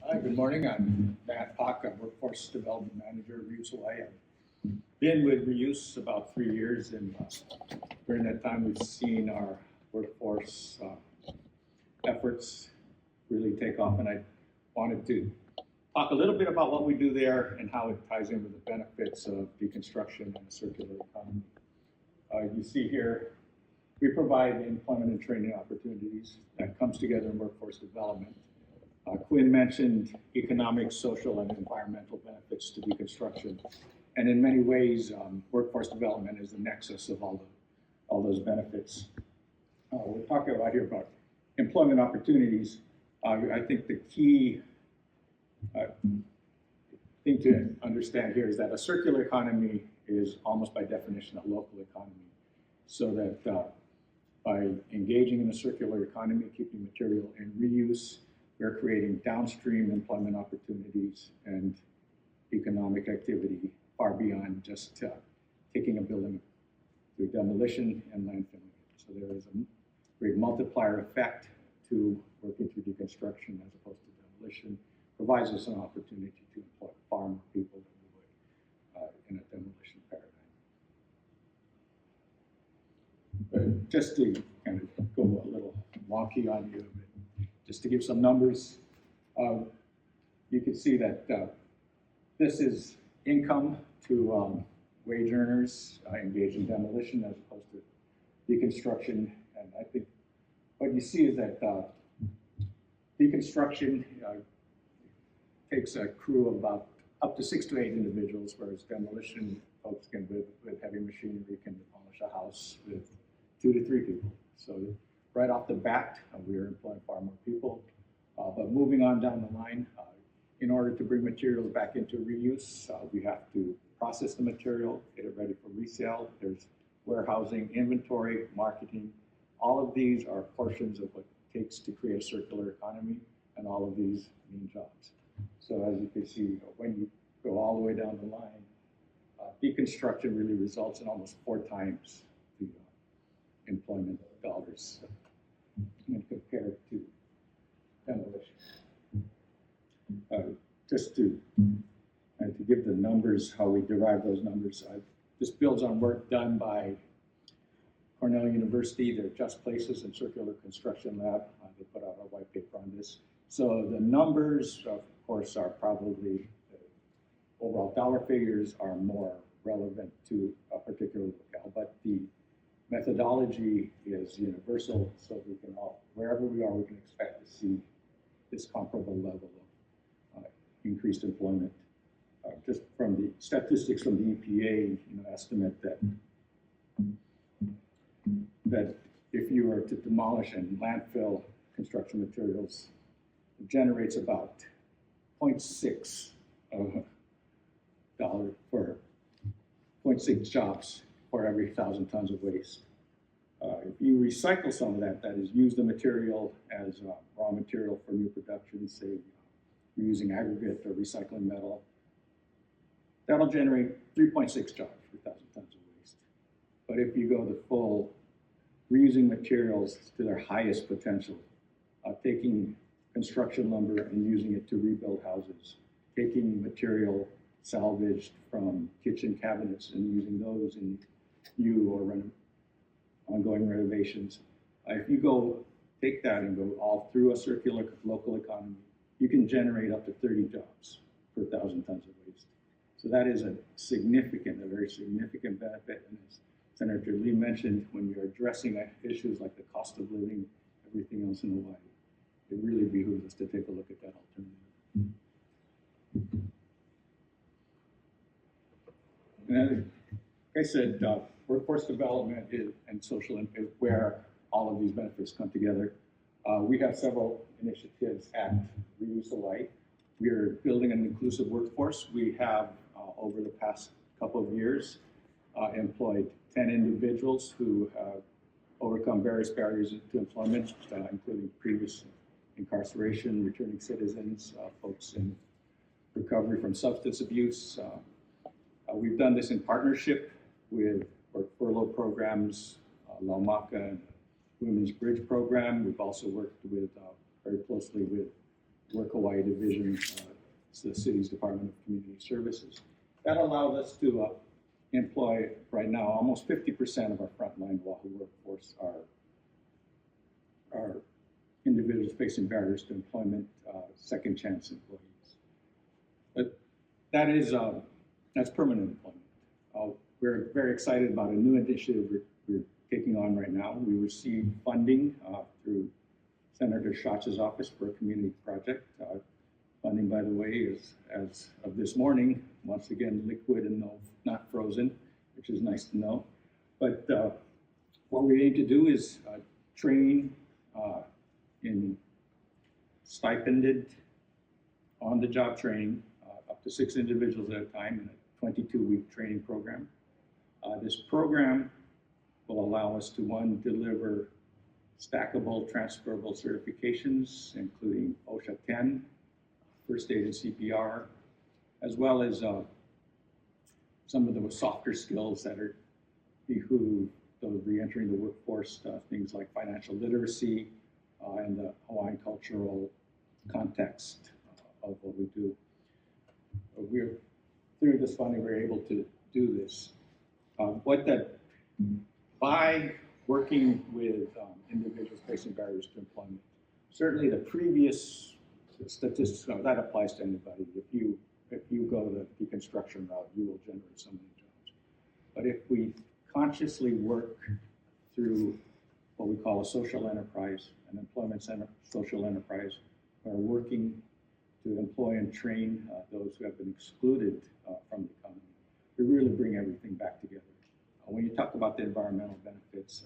Hi, good morning. I'm Matt Pak. I'm Workforce Development Manager at Reuse Hawaiʻi. I've been with Reuse about 3 years, and during that time, we've seen our workforce efforts really take off. And I wanted to talk a little bit about what we do there and how it ties in with the benefits of deconstruction and a circular economy. You see here, we provide employment and training opportunities that comes together in workforce development. Quinn mentioned economic, social, and environmental benefits to deconstruction. And in many ways, workforce development is the nexus of all those benefits. We're talking about here about employment opportunities. I think the key thing to understand here is that a circular economy is almost by definition a local economy. So that by engaging in a circular economy, keeping material in reuse, we're creating downstream employment opportunities and economic activity far beyond just taking a building through demolition and landfilling. So there is a great multiplier effect to working through deconstruction as opposed to demolition. Provides us an opportunity to employ far more people than we would in a demolition paradigm. But just to kind of go a little wonky on you, just to give some numbers, you can see that this is income to wage earners engaged in demolition as opposed to deconstruction. And I think what you see is that deconstruction takes a crew of about up to 6 to 8 individuals, whereas demolition folks can, with heavy machinery, can demolish a house with 2 to 3 people. So right off the bat, we are employing far more people. But moving on down the line, in order to bring materials back into reuse, we have to process the material, get it ready for resale. There's warehousing, inventory, marketing. All of these are portions of what it takes to create a circular economy, and all of these mean jobs. So as you can see, when you go all the way down the line, deconstruction really results in almost 4 times the employment dollars when compared to demolition. Just to give the numbers, how we derive those numbers, this builds on work done by Cornell University, their Just Places and Circular Construction Lab. They put out a white paper on this. So the numbers, of course, are probably, overall dollar figures are more relevant to a particular locale, but the methodology is universal, so we can all, wherever we are, we can expect to see this comparable level of increased employment. Just from the statistics from the EPA, estimate that if you were to demolish and landfill construction materials, it generates about 0.6 dollar for 0.6 jobs for every 1,000 tons of waste. If you recycle some of that, that is, use the material as raw material for new production, say you're using aggregate or recycling metal, that'll generate 3.6 jobs for 1,000 tons of waste. But if you go the full, reusing materials to their highest potential, taking construction lumber and using it to rebuild houses, taking material salvaged from kitchen cabinets and using those in new or ongoing renovations. If you go take that and go all through a circular local economy, you can generate up to 30 jobs per 1,000 tons of waste. So that is a very significant benefit. And as Senator Lee mentioned, when you're addressing issues like the cost of living, everything else in Hawaii, it really behooves us to take a look at that alternative. And like I said, workforce development and social impact is where all of these benefits come together. We have several initiatives at Reuse Hawaiʻi. We are building an inclusive workforce. We have, over the past couple of years, employed 10 individuals who have overcome various barriers to employment, including previous incarceration, returning citizens, folks in recovery from substance abuse. We've done this in partnership with furlough programs, Laumaka and Women's Bridge Program. We've also worked with very closely with Work Hawaiʻi division, it's the city's Department of Community Services. That allowed us to employ right now almost 50% of our frontline Oahu workforce are individuals facing barriers to employment, second chance employees. But that is that's permanent employment. We're very excited about a new initiative we're taking on right now. We received funding through Senator Schatz's office for a community project. Funding, by the way, is, as of this morning, once again, liquid and not frozen, which is nice to know. But what we aim to do is train in stipended, on-the-job training, up to 6 individuals at a time in a 22-week training program. This program will allow us to, one, deliver stackable, transferable certifications, including OSHA 10, first aid and CPR, as well as some of the softer skills that behoove those re-entering the workforce, things like financial literacy and the Hawaiian cultural context of what we do. Through this funding, we're able to do this. By working with individuals facing barriers to employment, certainly the previous statistics, that applies to anybody. If you go the deconstruction route, you will generate so many jobs. But if we consciously work through what we call a social enterprise, an employment center, social enterprise, we're working to employ and train those who have been excluded from the economy. We really bring everything back together. When you talk about the environmental benefits,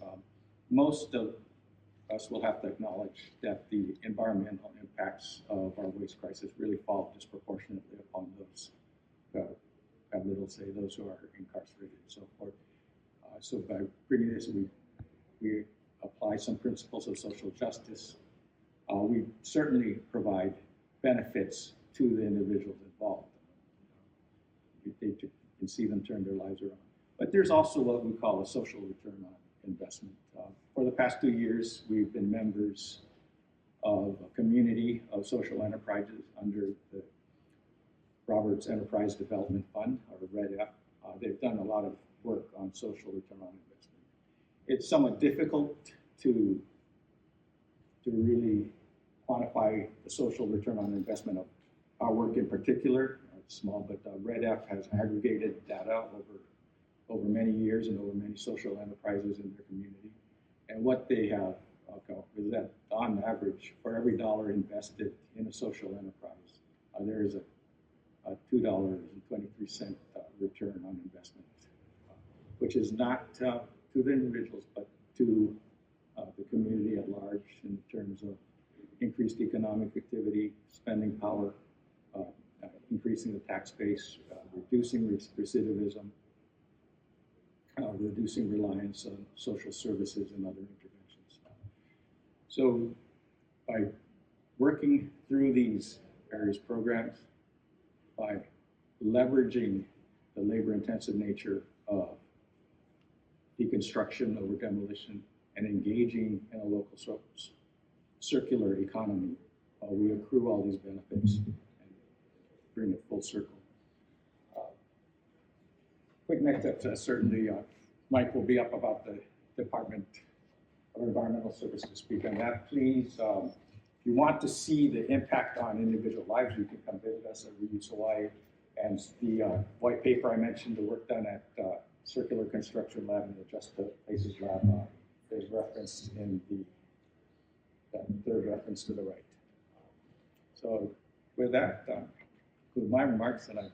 most of us will have to acknowledge that the environmental impacts of our waste crisis really fall disproportionately upon those who have little say, those who are incarcerated and so forth. So by bringing this, we apply some principles of social justice. We certainly provide benefits to the individuals involved. You can see them turn their lives around. But there's also what we call a social return on investment. For the past 2 years, we've been members of a community of social enterprises under the Roberts Enterprise Development Fund, or REDF. They've done a lot of work on social return on investment. It's somewhat difficult to really quantify the social return on investment of our work in particular. It's small, but REDF has aggregated data over many years and over many social enterprises in their community. And what they have is that on average, for every dollar invested in a social enterprise, there is a $2.23 return on investment, which is not to the individuals, but to the community at large in terms of increased economic activity, spending power, increasing the tax base, reducing recidivism, reducing reliance on social services and other interventions. So by working through these various programs, by leveraging the labor-intensive nature of deconstruction over demolition and engaging in a local circular economy, we accrue all these benefits and bring it full circle. Quick next step, certainly Mike will be up about the Department of Environmental Services to speak on that. Please, if you want to see the impact on individual lives, you can come visit us at Reuse Hawaii. And the white paper I mentioned, the work done at Circular Construction Lab and the Just Places Lab, there's reference in the third reference to the right. So with that, conclude my remarks, and I